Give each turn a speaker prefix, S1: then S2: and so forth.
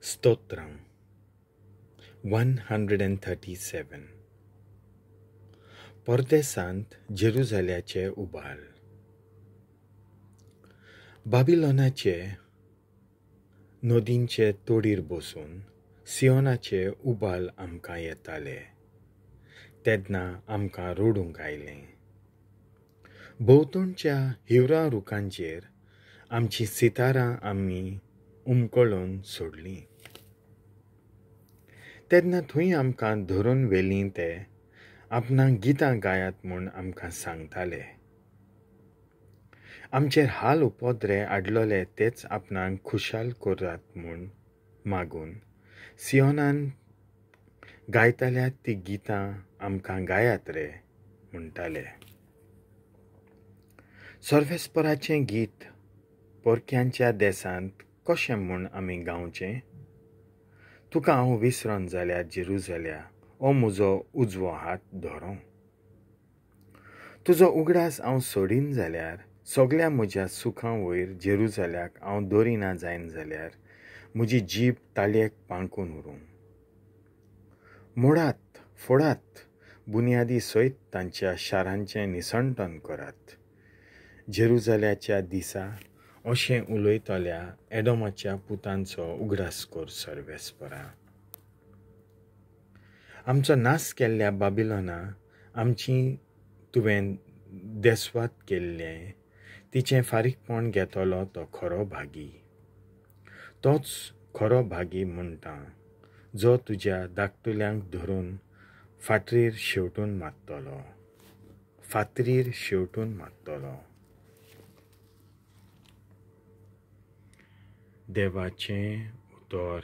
S1: स्तोत्रम 137 परदेसांत जेरुसलेमाचे उबाल. बाबिलोनाचे नदींचे तोडीर बसून सियोनाचे उबाल आमकां येताले तेन्ना आमकां रडूंक आयलें. भोंवतणच्या हिवरा रुखांचेर आमची सितारां आमी उमकळून सोडलीं. तेन्ना थंय आमकां धरून व्हेलीं ते आपणाक गितां गायात म्हूण आमकां सांगताले. आमचेर हाल उपद्रे आडलोले तेच आपणाक खुशाल करात म्हूण मागून सियोनान गायताल्यात ती गितां आमकां गायात रे म्हणटाले. सर्वेस्पराचें गीत परक्यांच्या देसांत कशें म्हूण आमी गावचें? तुका हांव विसरोन जाल्यार जेरुसलेम हो म्हजो उजवो हात धरो. तुजो उगडास हांव सोडीन जाल्यार सगळ्या म्हज्या सुखां वयर जेरुसल्याक हांव दवरिना जायन जाल्यार म्हजी जीब ताळयेक पाळकून उरूं. मोडात फोडात बुन्यादी सयत तांच्या शारांचें निसणटन करात. जेरुसल्याच्या दिसा अशें उलयतल्या एडोमाच्या पुतांचो उगडास कर सर्वेस्परा. आमचो नास केल्ल्या बाबिलोना आमची तुवें देसवात केल्लें तिचें फारीकपण घेतलो तो खरो भागी. तोच खरो भागी म्हणटा जो तुज्या धाकटुल्यांक धरून फातरीर शेवटून मागतलो. देवाचें उतर